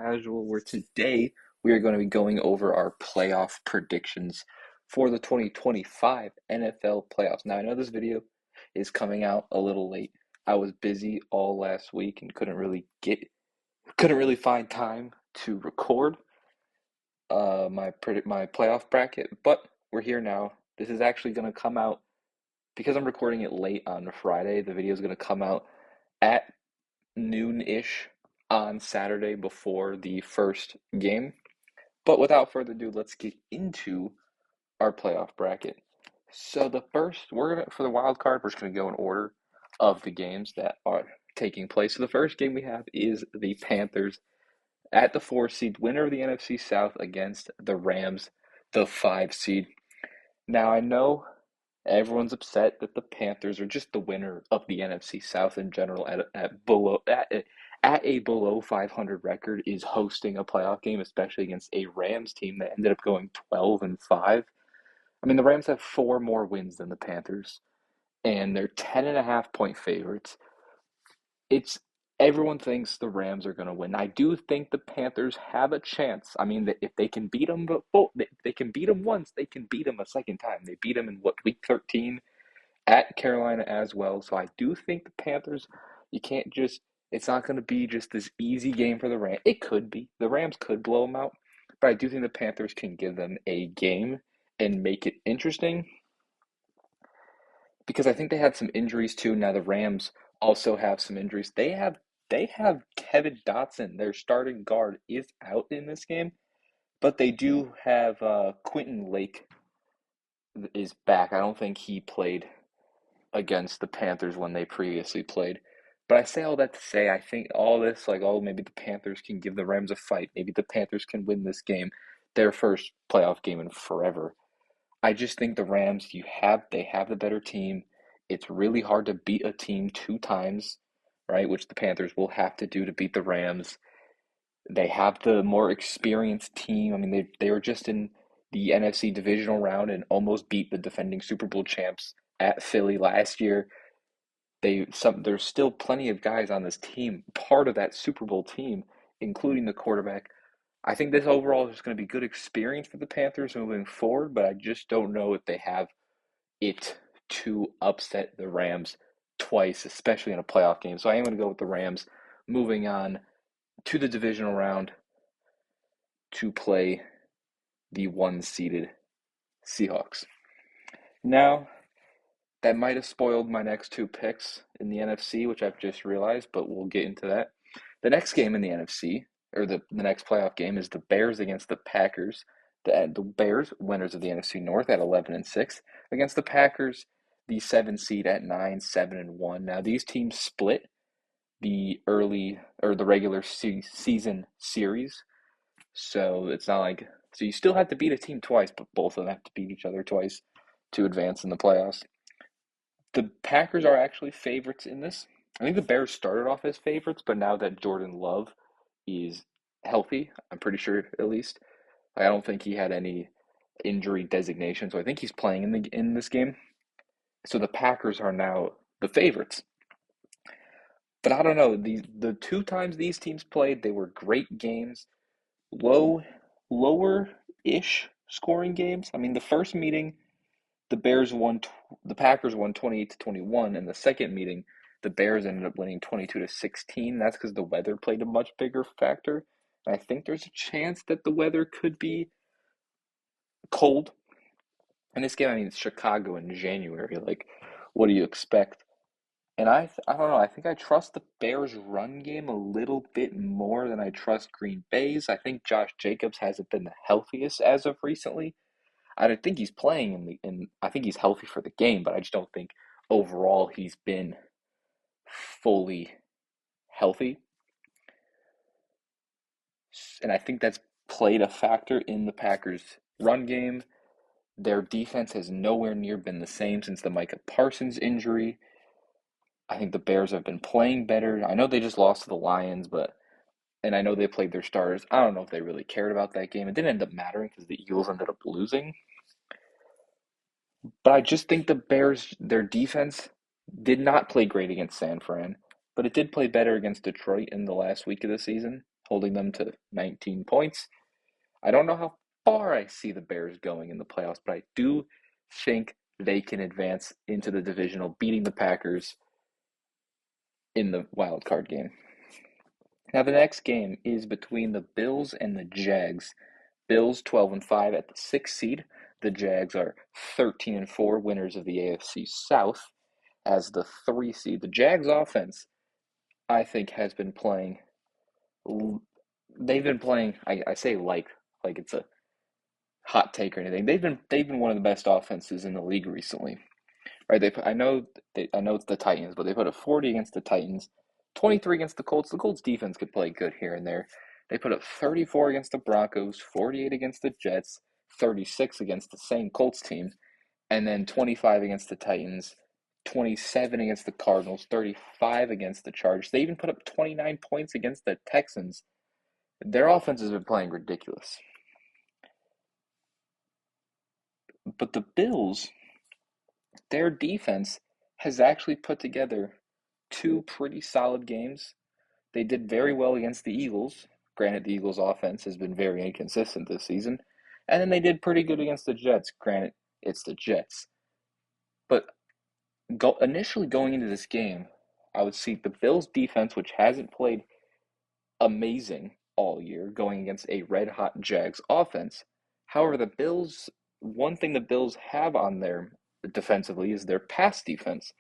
Casual, where today we are going to be going over our playoff predictions for the 2025 NFL playoffs. Now, I know this video is coming out a little late. I was busy all last week and couldn't really find time to record my playoff bracket, but we're here now. This is actually going to come out because I'm recording it late on Friday. The video is going to come out at noon-ish on Saturday before the first game. But without further ado, let's get into our playoff bracket. So for the wild card, we're just gonna go in order of the games that are taking place. So the first game we have is the Panthers at the 4 seed, winner of the NFC South against the Rams, the 5 seed. Now I know everyone's upset that the Panthers are just the winner of the NFC South in general at a below 500 record is hosting a playoff game, especially against a Rams team that ended up going 12-5. I mean, the Rams have four more wins than the Panthers, and they're 10.5 point favorites. It's Everyone thinks the Rams are going to win. I do think the Panthers have a chance. I mean, if they can beat them, they can beat them once. They can beat them a second time. They beat them in week 13 at Carolina as well. So I do think the Panthers, it's not going to be just this easy game for the Rams. It could be. The Rams could blow them out, but I do think the Panthers can give them a game and make it interesting because I think they had some injuries too. Now the Rams also have some injuries. They have Kevin Dotson, their starting guard, is out in this game, but they do have Quentin Lake is back. I don't think he played against the Panthers when they previously played. But I say all that to say, I think all this, like, oh, maybe the Panthers can give the Rams a fight. Maybe the Panthers can win this game, their first playoff game in forever. I just think the Rams, they have the better team. It's really hard to beat a team two times, right? Which the Panthers will have to do to beat the Rams. They have the more experienced team. I mean, they were just in the NFC divisional round and almost beat the defending Super Bowl champs at Philly last year. There's still plenty of guys on this team, part of that Super Bowl team, including the quarterback. I think this overall is going to be good experience for the Panthers moving forward, but I just don't know if they have it to upset the Rams twice, especially in a playoff game. So I am going to go with the Rams moving on to the divisional round to play the one-seeded Seahawks. Now, that might have spoiled my next two picks in the NFC, which I've just realized, but we'll get into that. The next game in the NFC, or the next playoff game, is the Bears against the Packers. The Bears, winners of the NFC North at 11-6, against the Packers, the 7 seed at 9-7-1. Now these teams split the regular season series, so it's not like you still have to beat a team twice, but both of them have to beat each other twice to advance in the playoffs. The Packers are actually favorites in this. I think the Bears started off as favorites, but now that Jordan Love is healthy, I'm pretty sure at least. I don't think he had any injury designation, so I think he's playing in this game. So the Packers are now the favorites. But I don't know, the two times these teams played, they were great games, lower-ish scoring games. I mean, the first meeting the Bears won, the Packers won 28-21, and the second meeting, the Bears ended up winning 22-16. That's because the weather played a much bigger factor. And I think there's a chance that the weather could be cold in this game. I mean, it's Chicago in January. Like, what do you expect? And I don't know. I think I trust the Bears' run game a little bit more than I trust Green Bay's. I think Josh Jacobs hasn't been the healthiest as of recently. I don't think he's playing I think he's healthy for the game, but I just don't think overall he's been fully healthy. And I think that's played a factor in the Packers' run game. Their defense has nowhere near been the same since the Micah Parsons injury. I think the Bears have been playing better. I know they just lost to the Lions, and I know they played their starters. I don't know if they really cared about that game. It didn't end up mattering because the Eagles ended up losing. But I just think the Bears, their defense did not play great against San Fran, but it did play better against Detroit in the last week of the season. holding them to 19 points. I don't know how far I see the Bears going in the playoffs, but I do think they can advance into the divisional, beating the Packers in the wild card game. Now, the next game is between the Bills and the Jags. Bills 12-5 at the 6th seed. The Jags are 13-4 winners of the AFC South as the 3 seed. The Jags offense, I think, has been playing. They've been playing. I say like it's a hot take or anything. They've been one of the best offenses in the league recently. Right? I know it's the Titans, but they put up 40 against the Titans, 23 against the Colts. The Colts defense could play good here and there. They put up 34 against the Broncos, 48 against the Jets, 36 against the same Colts team, and then 25 against the Titans, 27 against the Cardinals, 35 against the Chargers. They even put up 29 points against the Texans. Their offense has been playing ridiculous. But the Bills, their defense has actually put together two pretty solid games. They did very well against the Eagles. Granted, the Eagles' offense has been very inconsistent this season. And then they did pretty good against the Jets. Granted, it's the Jets. But initially going into this game, I would see the Bills' defense, which hasn't played amazing all year, going against a red-hot Jags offense. However, one thing the Bills have on their defensively is their pass defense.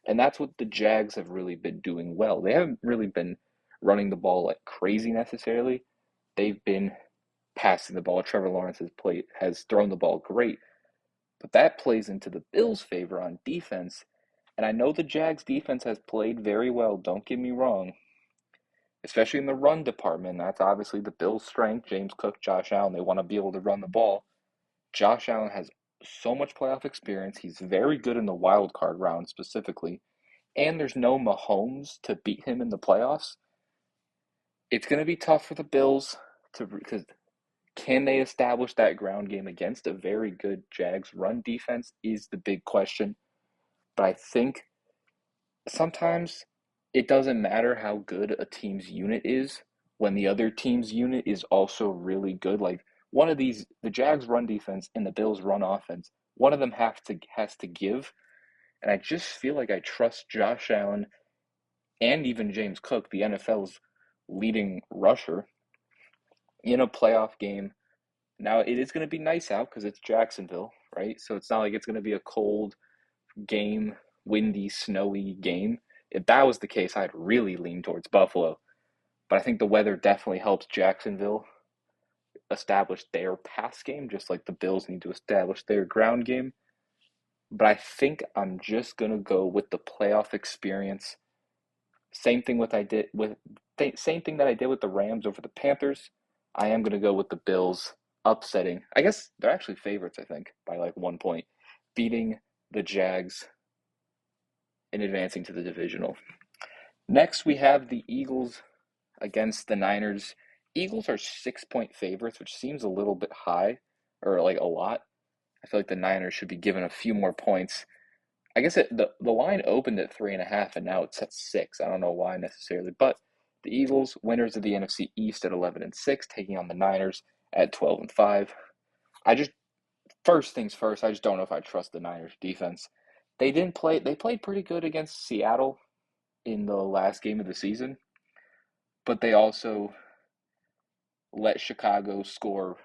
And that's what the Jags have really been doing well. They haven't really been running the ball like crazy necessarily. They've been passing the ball. Trevor Lawrence has thrown the ball great. But that plays into the Bills' favor on defense. And I know the Jags defense has played very well, don't get me wrong, especially in the run department. That's obviously the Bills' strength. James Cook, Josh Allen, they want to be able to run the ball. Josh Allen has so much playoff experience. He's very good in the wild card round specifically. And there's no Mahomes to beat him in the playoffs. It's going to be tough for the Bills because can they establish that ground game against a very good Jags run defense is the big question. But I think sometimes it doesn't matter how good a team's unit is when the other team's unit is also really good. Like one of these, the Jags run defense and the Bills run offense, one of them has to give. And I just feel like I trust Josh Allen and even James Cook, the NFL's leading rusher, in a playoff game. Now, it is going to be nice out because it's Jacksonville, right? So it's not like it's going to be a cold game, windy, snowy game. If that was the case, I'd really lean towards Buffalo. But I think the weather definitely helps Jacksonville establish their pass game, just like the Bills need to establish their ground game. But I think I'm just going to go with the playoff experience. Same thing same thing that I did with the Rams over the Panthers. I am going to go with the Bills upsetting. I guess they're actually favorites, I think, by like 1 point, beating the Jags and advancing to the divisional. Next, we have the Eagles against the Niners. Eagles are 6 point favorites, which seems a little bit high, or like a lot. I feel like the Niners should be given a few more points. I guess the line opened at 3.5, and now it's at 6. I don't know why necessarily, but the Eagles, winners of the NFC East at 11-6, taking on the Niners at 12-5. First things first, I just don't know if I trust the Niners defense. They played pretty good against Seattle in the last game of the season, but they also let Chicago score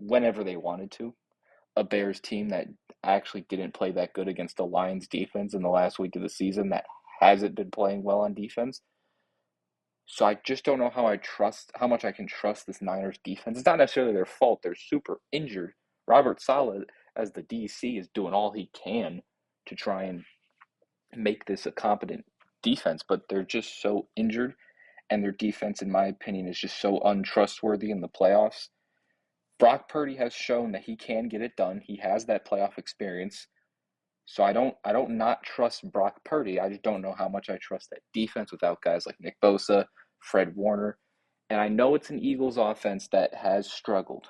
whenever they wanted to. A Bears team that actually didn't play that good against the Lions defense in the last week of the season that hasn't been playing well on defense. So I just don't know how much I can trust this Niners defense. It's not necessarily their fault. They're super injured. Robert Saleh, as the DC, is doing all he can to try and make this a competent defense, but they're just so injured, and their defense, in my opinion, is just so untrustworthy in the playoffs. Brock Purdy has shown that he can get it done. He has that playoff experience. So I don't not trust Brock Purdy. I just don't know how much I trust that defense without guys like Nick Bosa, Fred Warner. And I know it's an Eagles offense that has struggled,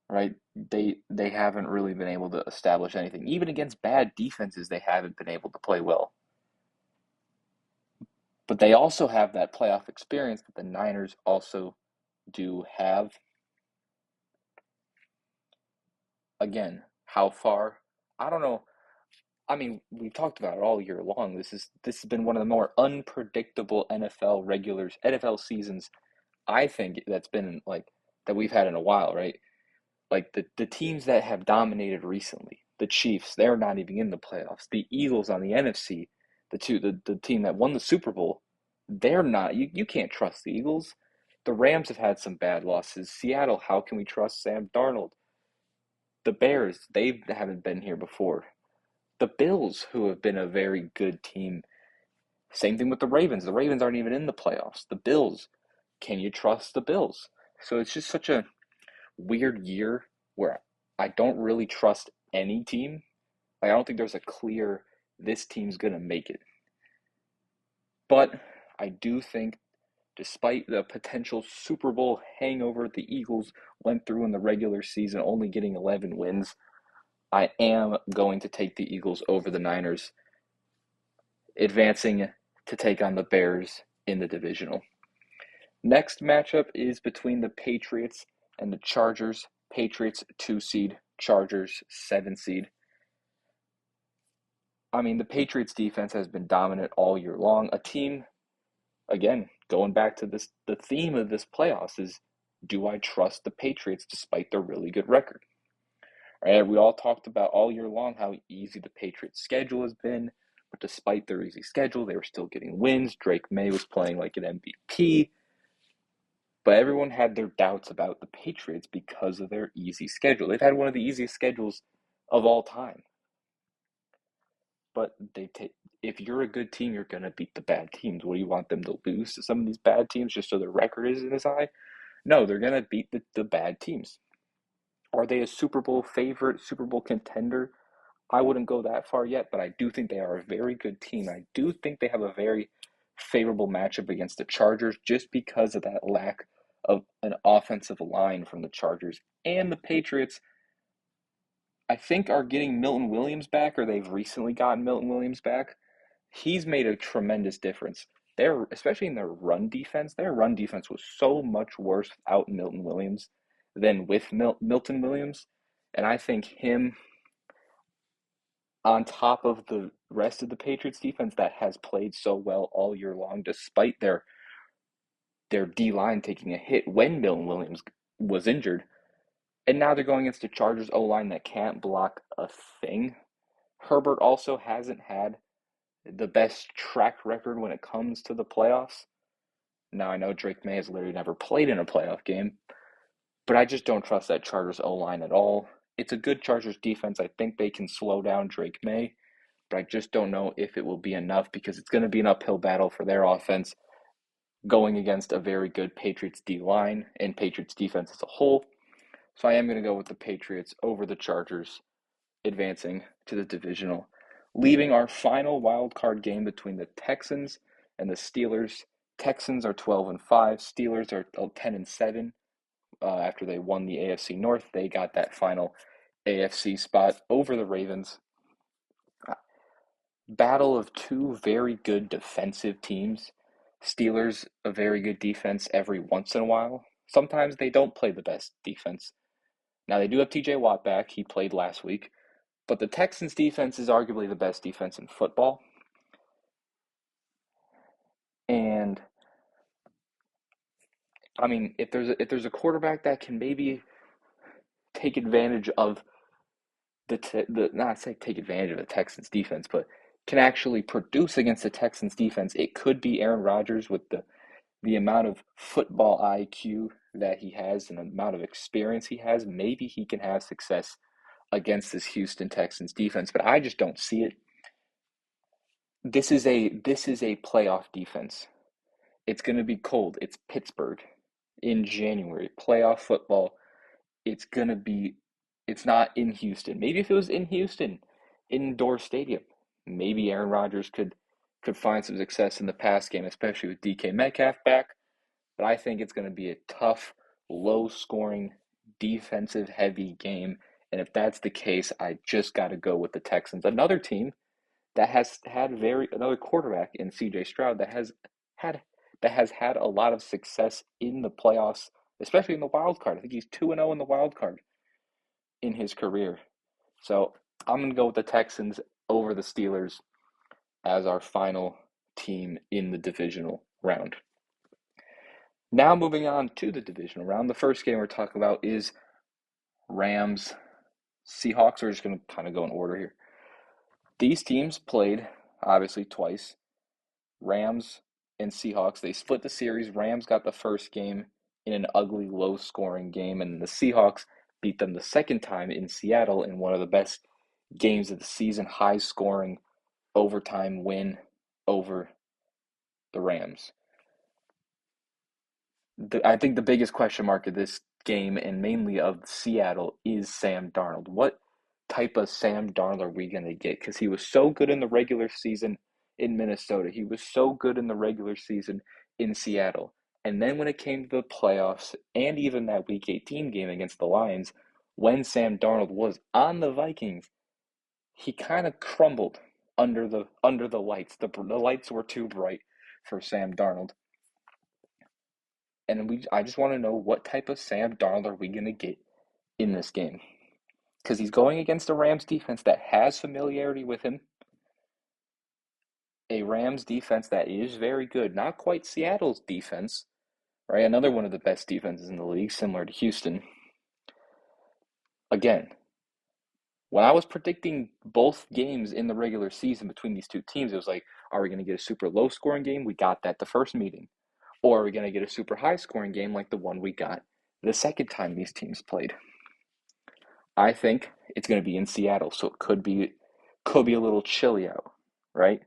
right? They haven't really been able to establish anything. Even against bad defenses, they haven't been able to play well. But they also have that playoff experience that the Niners also do have. Again, how far? I don't know. I mean, we've talked about it all year long. This has been one of the more unpredictable NFL seasons I think that's been like that we've had in a while, right? Like the teams that have dominated recently, the Chiefs, they're not even in the playoffs. The Eagles on the NFC, the team that won the Super Bowl, they're not. You can't trust the Eagles. The Rams have had some bad losses. Seattle, how can we trust Sam Darnold? The Bears, they haven't been here before. The Bills, who have been a very good team. Same thing with the Ravens. The Ravens aren't even in the playoffs. The Bills, can you trust the Bills? So it's just such a weird year where I don't really trust any team. Like, I don't think there's a clear this team's gonna make it. But I do think despite the potential Super Bowl hangover the Eagles went through in the regular season, only getting 11 wins, I am going to take the Eagles over the Niners, advancing to take on the Bears in the divisional. Next matchup is between the Patriots and the Chargers. Patriots 2 seed, Chargers 7 seed. I mean, the Patriots defense has been dominant all year long. A team, again, going back to this, the theme of this playoffs is, do I trust the Patriots despite their really good record? Right, we all talked about all year long how easy the Patriots schedule has been, but despite their easy schedule, they were still getting wins. Drake May was playing like an MVP. But everyone had their doubts about the Patriots because of their easy schedule. They've had one of the easiest schedules of all time. But if you're a good team, you're going to beat the bad teams. What do you want them to lose to some of these bad teams just so their record isn't as high? No, they're going to beat the bad teams. Are they a Super Bowl favorite, Super Bowl contender? I wouldn't go that far yet, but I do think they are a very good team. I do think they have a very favorable matchup against the Chargers just because of that lack of an offensive line from the Chargers. And the Patriots, I think, are getting Milton Williams back, or they've recently gotten Milton Williams back. He's made a tremendous difference. Especially in their run defense was so much worse without Milton Williams than with Milton Williams. And I think him on top of the rest of the Patriots defense that has played so well all year long, despite their D line taking a hit when Milton Williams was injured. And now they're going against the Chargers O line that can't block a thing. Herbert also hasn't had the best track record when it comes to the playoffs. Now I know Drake May has literally never played in a playoff game, but I just don't trust that Chargers O line at all. It's a good Chargers defense. I think they can slow down Drake May, but I just don't know if it will be enough because it's going to be an uphill battle for their offense going against a very good Patriots D line and Patriots defense as a whole. So I am going to go with the Patriots over the Chargers, advancing to the divisional, leaving our final wild card game between the Texans and the Steelers. Texans are 12-5. Steelers are 10-7. After they won the AFC North, they got that final AFC spot over the Ravens. Battle of two very good defensive teams. Steelers, a very good defense every once in a while. Sometimes they don't play the best defense. Now, they do have TJ Watt back. He played last week. But the Texans' defense is arguably the best defense in football. And I mean, if there's a quarterback that can maybe take advantage of the not say take advantage of the Texans defense, but can actually produce against the Texans defense, it could be Aaron Rodgers with the amount of football IQ that he has and the amount of experience he has. Maybe he can have success against this Houston Texans defense, but I just don't see it. This is a playoff defense. It's going to be cold. It's Pittsburgh in January. Playoff football. It's going to be it's not in Houston. Maybe if it was in Houston, indoor stadium, maybe Aaron Rodgers could find some success in the pass game, especially with DK Metcalf back. But I think it's going to be a tough, low-scoring, defensive-heavy game. And if that's the case, I just got to go with the Texans. Another team that has had another quarterback in CJ Stroud that has had that has had a lot of success in the playoffs, especially in the wild card. I think he's 2-0 in the wild card in his career. So I'm going to go with the Texans over the Steelers as our final team in the divisional round. Now moving on to the divisional round. The first game we're talking about is Rams Seahawks. We're just going to kind of go in order here. These teams played obviously twice. Rams and Seahawks, they split the series. Rams got the first game in an ugly, low-scoring game, and the Seahawks beat them the second time in Seattle in one of the best games of the season, high-scoring overtime win over the Rams. I think the biggest question mark of this game, and mainly of Seattle, is Sam Darnold. What type of Sam Darnold are we going to get? Because he was so good in the regular season in Minnesota. He was so good in the regular season in Seattle. And then when it came to the playoffs, and even that Week 18 game against the Lions, when Sam Darnold was on the Vikings, he kind of crumbled under the lights. The lights were too bright for Sam Darnold. And I just want to know, what type of Sam Darnold are we going to get in this game? Because he's going against a Rams defense that has familiarity with him, a Rams defense that is very good, not quite Seattle's defense, right? Another one of the best defenses in the league, similar to Houston. Again, when I was predicting both games in the regular season between these two teams, it was like, are we going to get a super low scoring game? We got that the first meeting. Or are we going to get a super high scoring game like the one we got the second time these teams played? I think it's going to be in Seattle, so it could be a little chilly out, right?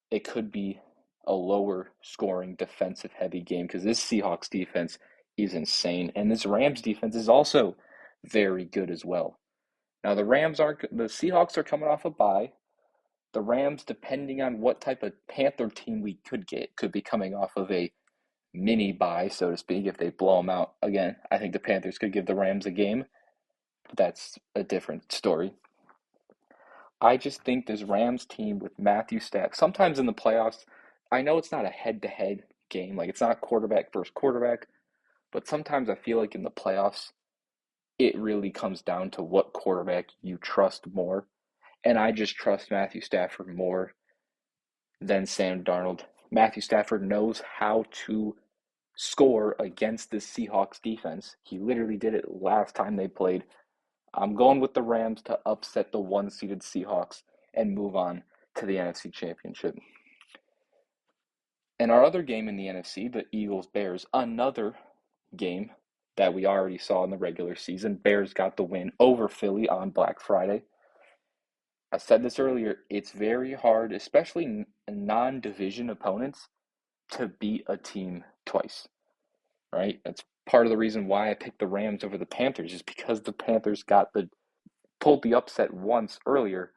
It could be a lower scoring defensive heavy game because this Seahawks defense is insane, and this Rams defense is also very good as well. Now the Seahawks are coming off a bye. The Rams, depending on what type of Panther team we could get, could be coming off of a mini bye, so to speak, if they blow them out. Again, I think the Panthers could give the Rams a game. That's a different story. I just think this Rams team with Matthew Stafford, sometimes in the playoffs, I know it's not a head-to-head game, like it's not quarterback versus quarterback, but sometimes I feel like in the playoffs, it really comes down to what quarterback you trust more. And I just trust Matthew Stafford more than Sam Darnold. Matthew Stafford knows how to score against this Seahawks defense. He literally did it last time they played. I'm going with the Rams to upset the one-seeded Seahawks and move on to the NFC Championship. And our other game in the NFC, the Eagles-Bears, another game that we already saw in the regular season. Bears got the win over Philly on Black Friday. I said this earlier, it's very hard, especially non-division opponents, to beat a team twice, right? That's part of the reason why I picked the Rams over the Panthers, is because the Panthers pulled the upset once earlier.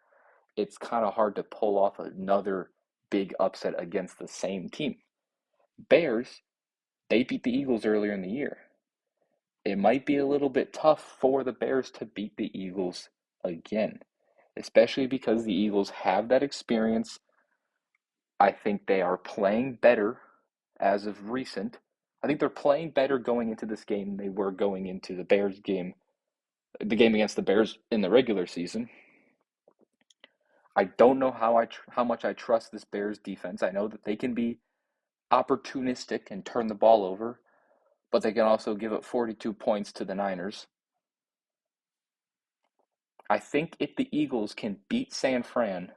It's kind of hard to pull off another big upset against the same team. Bears, they beat the Eagles earlier in the year. It might be a little bit tough for the Bears to beat the Eagles again, especially because the Eagles have that experience. I think they are playing better as of recent. I think they're playing better going into this game than they were going into the Bears game, the game against the Bears in the regular season. I don't know how much I trust this Bears defense. I know that they can be opportunistic and turn the ball over, but they can also give up 42 points to the Niners. I think if the Eagles can beat San Fran,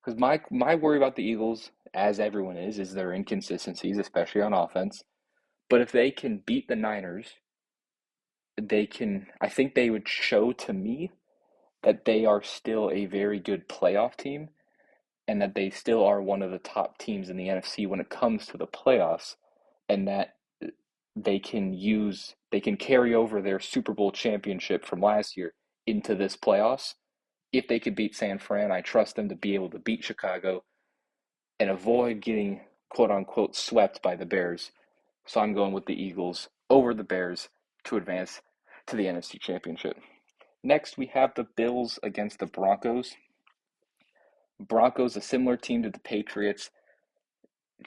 because my worry about the Eagles, as everyone is their inconsistencies, especially on offense. But if they can beat the Niners, I think they would show to me that they are still a very good playoff team and that they still are one of the top teams in the NFC when it comes to the playoffs, and that they can carry over their Super Bowl championship from last year into this playoffs. If they could beat San Fran, I trust them to be able to beat Chicago and avoid getting quote unquote swept by the Bears. So I'm going with the Eagles over the Bears to advance to the NFC Championship. Next, we have the Bills against the Broncos. Broncos, a similar team to the Patriots.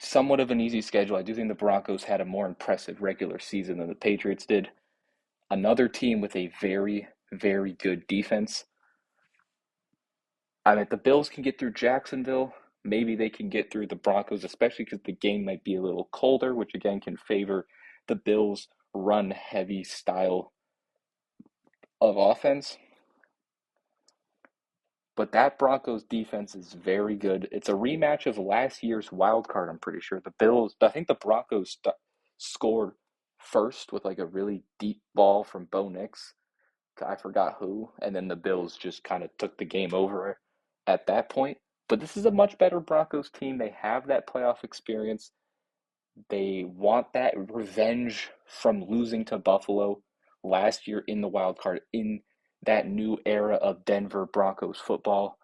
somewhat of an easy schedule. I do think the Broncos had a more impressive regular season than the Patriots did. Another team with a very, very good defense. I mean, if the Bills can get through Jacksonville, maybe they can get through the Broncos, especially because the game might be a little colder, which again can favor the Bills' run heavy style of offense. But that Broncos defense is very good. It's a rematch of last year's wild card, I'm pretty sure. I think the Broncos scored first with like a really deep ball from Bo Nix. I forgot who. And then the Bills just kind of took the game over at that point. But this is a much better Broncos team. They have that playoff experience. They want that revenge from losing to Buffalo last year in the wild card in that new era of Denver Broncos football.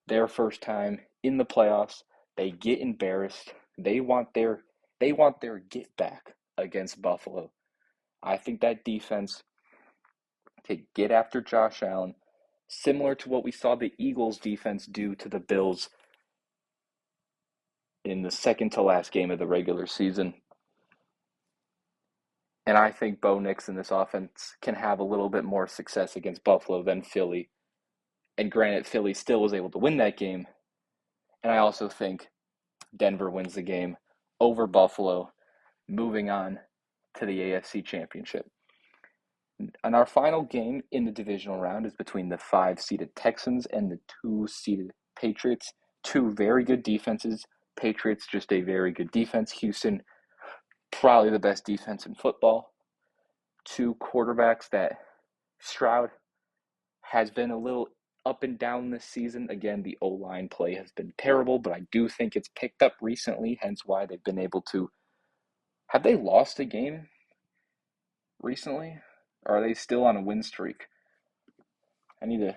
Their first time in the playoffs, they get embarrassed. They want their get back against Buffalo. I think that defense to get after Josh Allen, similar to what we saw the Eagles defense do to the Bills in the second to last game of the regular season. And I think Bo Nix in this offense can have a little bit more success against Buffalo than Philly. And granted, Philly still was able to win that game. And I also think Denver wins the game over Buffalo, moving on to the AFC Championship. And our final game in the divisional round is between the 5-seeded Texans and the 2-seeded Patriots. Two very good defenses. Patriots, just a very good defense. Houston, probably the best defense in football. Two quarterbacks that Stroud has been a little up and down this season. Again, the O-line play has been terrible, but I do think it's picked up recently, hence why they've been able to. Have they lost a game recently? Or are they still on a win streak? I need to,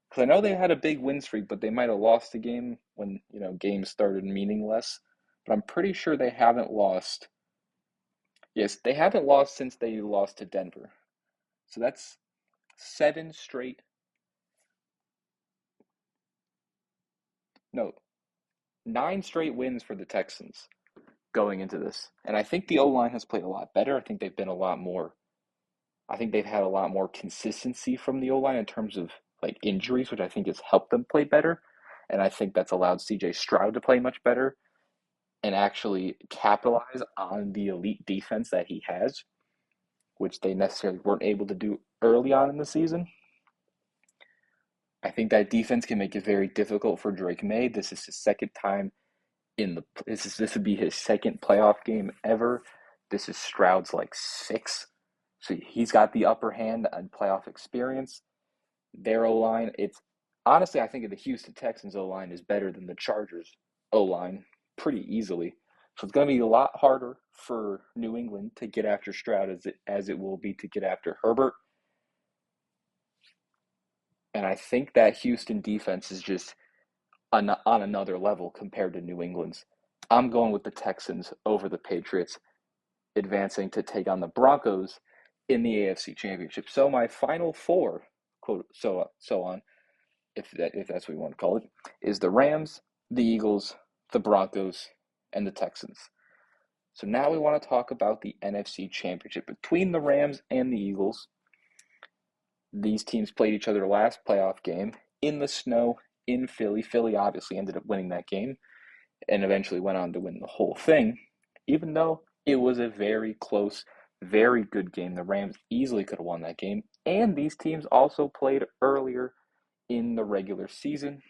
because I know they had a big win streak, but they might have lost a game when, games started meaning less. But I'm pretty sure they haven't lost. Yes, they haven't lost since they lost to Denver. So that's 7 straight. No, 9 straight wins for the Texans going into this. And I think the O line has played a lot better. I think they've been a lot more. I think they've had a lot more consistency from the O line in terms of like injuries, which I think has helped them play better. And I think that's allowed CJ Stroud to play much better and actually capitalize on the elite defense that he has, which they necessarily weren't able to do early on in the season. I think that defense can make it very difficult for Drake May. This is his second time this would be his second playoff game ever. This is Stroud's like sixth. So he's got the upper hand on playoff experience. Their O line, it's honestly, I think the Houston Texans O line is better than the Chargers O line pretty easily. So it's going to be a lot harder for New England to get after Stroud as it will be to get after Herbert. And I think that Houston defense is just on another level compared to New England's. I'm going with the Texans over the Patriots, advancing to take on the Broncos in the AFC Championship. So my final four, quote, so on, if that's what you want to call it, is the Rams, the Eagles, the Broncos, and the Texans. So now we want to talk about the NFC Championship between the Rams and the Eagles. These teams played each other last playoff game in the snow in Philly. Philly obviously ended up winning that game and eventually went on to win the whole thing, even though it was a very close, very good game. The Rams easily could have won that game. And these teams also played earlier in the regular season.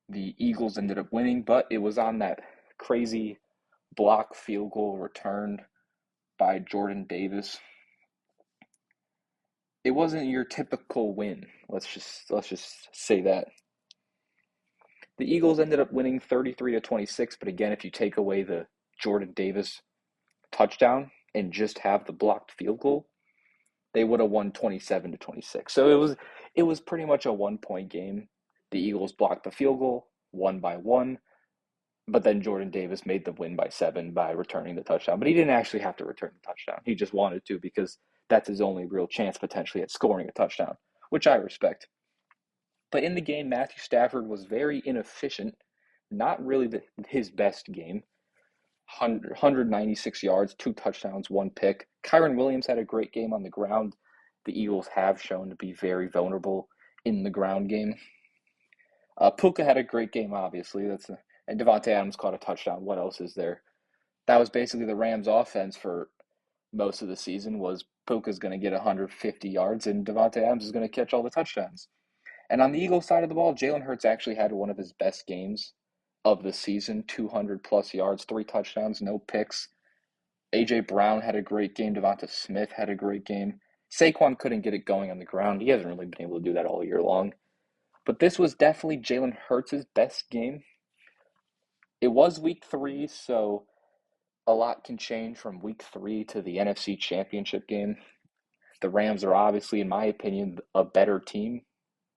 The Eagles ended up winning, but it was on that crazy block field goal returned by Jordan Davis. It wasn't your typical win. Let's just say that. The Eagles ended up winning 33-26, but again, if you take away the Jordan Davis touchdown and just have the blocked field goal, they would have won 27-26. So it was pretty much a 1-point game. The Eagles blocked the field goal, won by 1, but then Jordan Davis made the win by 7 by returning the touchdown. But he didn't actually have to return the touchdown. He just wanted to because that's his only real chance potentially at scoring a touchdown, which I respect. But in the game, Matthew Stafford was very inefficient, not really his best game. 196 yards, 2 touchdowns, 1 pick. Kyren Williams had a great game on the ground. The Eagles have shown to be very vulnerable in the ground game. Puka had a great game, obviously. And Davante Adams caught a touchdown. What else is there? That was basically the Rams' offense for most of the season. Was Puka's going to get 150 yards and Davante Adams is going to catch all the touchdowns. And on the Eagles side of the ball, Jalen Hurts actually had one of his best games of the season, 200 plus yards, 3 touchdowns, no picks. A.J. Brown had a great game. Devonta Smith had a great game. Saquon couldn't get it going on the ground. He hasn't really been able to do that all year long. But this was definitely Jalen Hurts' best game. It was week 3, so a lot can change from week 3 to the NFC Championship game. The Rams are obviously, in my opinion, a better team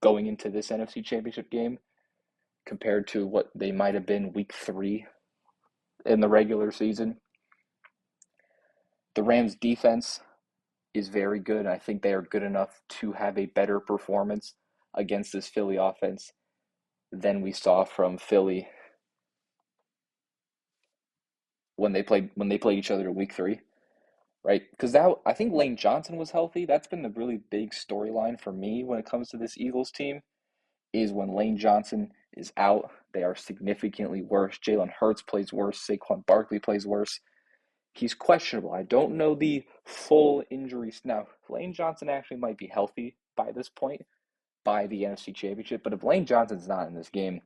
going into this NFC Championship game compared to what they might have been week 3 in the regular season. The Rams defense is very good. I think they are good enough to have a better performance against this Philly offense than we saw from Philly when they played each other in week 3, right? Because I think Lane Johnson was healthy. That's been the really big storyline for me when it comes to this Eagles team. Is when Lane Johnson is out, they are significantly worse. Jalen Hurts plays worse. Saquon Barkley plays worse. He's questionable. I don't know the full injuries. Now, Lane Johnson actually might be healthy by this point, by the NFC Championship. But if Lane Johnson's not in this game,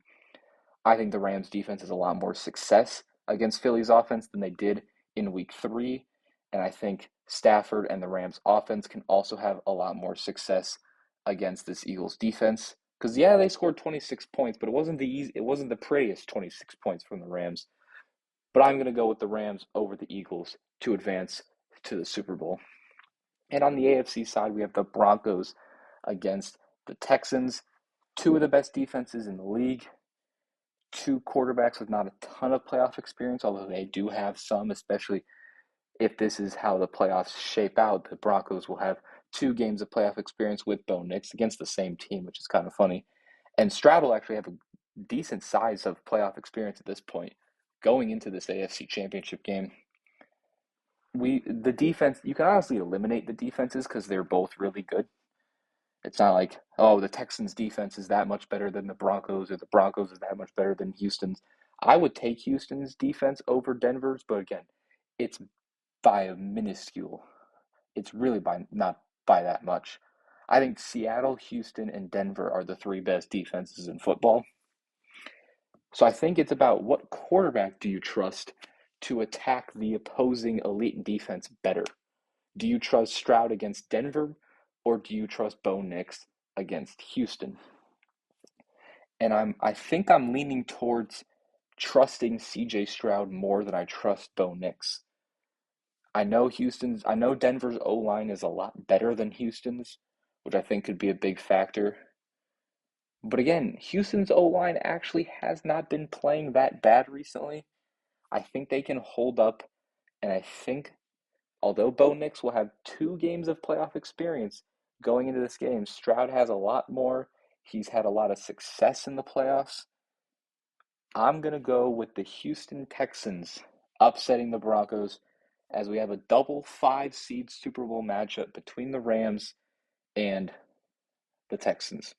I think the Rams defense has a lot more success against Philly's offense than they did in week 3. And I think Stafford and the Rams offense can also have a lot more success against this Eagles defense. Because yeah, they scored 26 points, but it wasn't the prettiest 26 points from the Rams. But I'm going to go with the Rams over the Eagles to advance to the Super Bowl. And on the AFC side, we have the Broncos against the Texans, two of the best defenses in the league, two quarterbacks with not a ton of playoff experience, although they do have some, especially if this is how the playoffs shape out. The Broncos will have 2 games of playoff experience with Bo Nix against the same team, which is kind of funny. And Stroud will actually have a decent size of playoff experience at this point going into this AFC Championship game. The defense, you can honestly eliminate the defenses because they're both really good. It's not like, oh, the Texans defense is that much better than the Broncos or the Broncos is that much better than Houston's. I would take Houston's defense over Denver's, but again, it's by a minuscule. It's really by not by that much. I think Seattle, Houston, and Denver are the 3 best defenses in football. So I think it's about what quarterback do you trust to attack the opposing elite defense better? Do you trust Stroud against Denver, or do you trust Bo Nix against Houston? And I think I'm leaning towards trusting CJ Stroud more than I trust Bo Nix. I know Denver's O-line is a lot better than Houston's, which I think could be a big factor. But again, Houston's O-line actually has not been playing that bad recently. I think they can hold up, and I think although Bo Nix will have 2 games of playoff experience going into this game, Stroud has a lot more. He's had a lot of success in the playoffs. I'm going to go with the Houston Texans upsetting the Broncos as we have a double 5-seed Super Bowl matchup between the Rams and the Texans.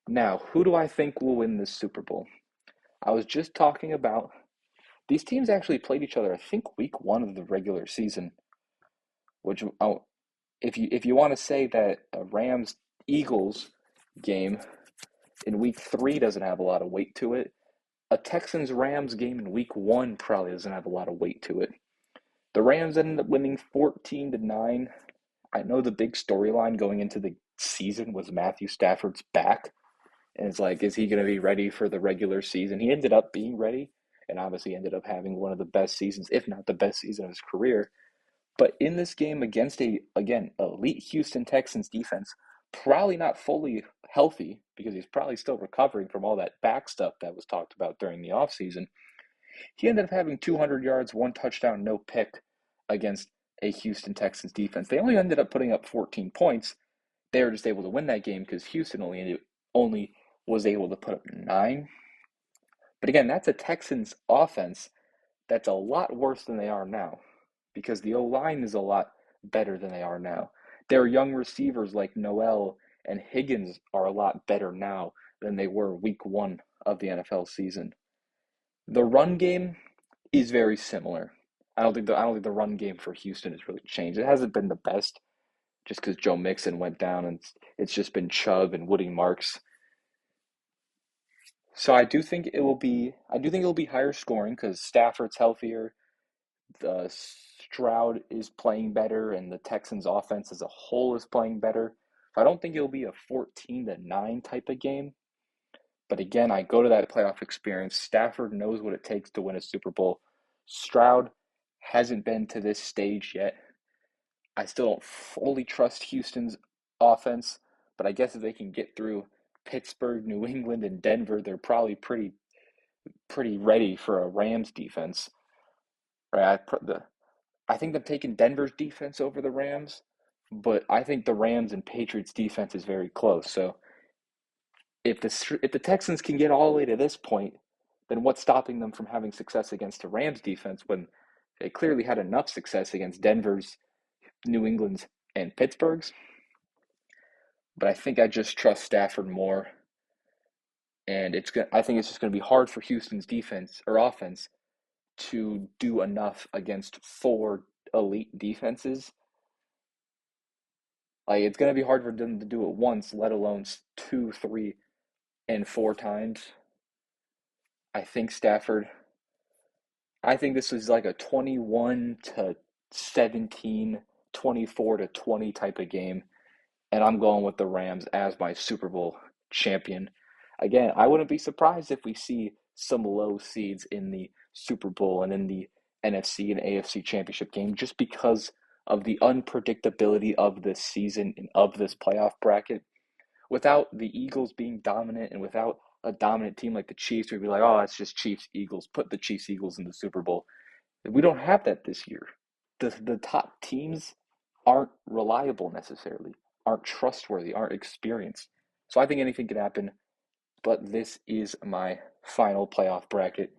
Now, who do I think will win this Super Bowl? I was just talking about these teams actually played each other, I think, week 1 of the regular season, which if you want to say that a Rams Eagles game in week 3 doesn't have a lot of weight to it, a Texans Rams game in week 1 probably doesn't have a lot of weight to it. The Rams ended up winning 14-9. I know the big storyline going into the season was Matthew Stafford's back. And it's like, is he going to be ready for the regular season? He ended up being ready and obviously ended up having one of the best seasons, if not the best season of his career. But in this game against elite Houston Texans defense, probably not fully healthy because he's probably still recovering from all that back stuff that was talked about during the offseason. He ended up having 200 yards, 1 touchdown, no pick against a Houston Texans defense. They only ended up putting up 14 points. They were just able to win that game because Houston only was able to put up 9. But again, that's a Texans offense that's a lot worse than they are now because the O line is a lot better than they are now. Their young receivers like Noel and Higgins are a lot better now than they were week one of the NFL season. The run game is very similar. I don't think the run game for Houston has really changed. It hasn't been the best just because Joe Mixon went down and it's just been Chubb and Woody Marks. So I do think it will be higher scoring because Stafford's healthier. The Stroud is playing better, and the Texans' offense as a whole is playing better. So I don't think it'll be a 14-9 type of game. But again, I go to that playoff experience. Stafford knows what it takes to win a Super Bowl. Stroud hasn't been to this stage yet. I still don't fully trust Houston's offense, but I guess if they can get through Pittsburgh, New England, and Denver, they're probably pretty ready for a Rams defense. Right? I think I'm taking Denver's defense over the Rams, but I think the Rams and Patriots defense is very close. So if the Texans can get all the way to this point, then what's stopping them from having success against the Rams defense when they clearly had enough success against Denver's, New England's, and Pittsburgh's? But I think I just trust Stafford more, and I think it's just going to be hard for Houston's defense or offense to do enough against four elite defenses. Like it's going to be hard for them to do it once, let alone two, three, and four times. I think Stafford. I think this is like a 21-17, 24-20 type of game, and I'm going with the Rams as my Super Bowl champion. Again, I wouldn't be surprised if we see some low seeds in the Super Bowl and in the NFC and AFC championship game just because of the unpredictability of this season and of this playoff bracket. Without the Eagles being dominant and without a dominant team like the Chiefs, we'd be like, oh, it's just Chiefs Eagles. Put the Chiefs Eagles in the Super Bowl. We don't have that this year. The top teams aren't reliable necessarily, aren't trustworthy, aren't experienced. So I think anything can happen, but this is my final playoff bracket.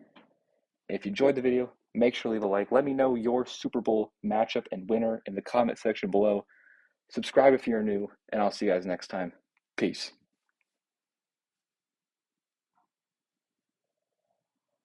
If you enjoyed the video, make sure to leave a like. Let me know your Super Bowl matchup and winner in the comment section below. Subscribe if you're new, and I'll see you guys next time. Peace.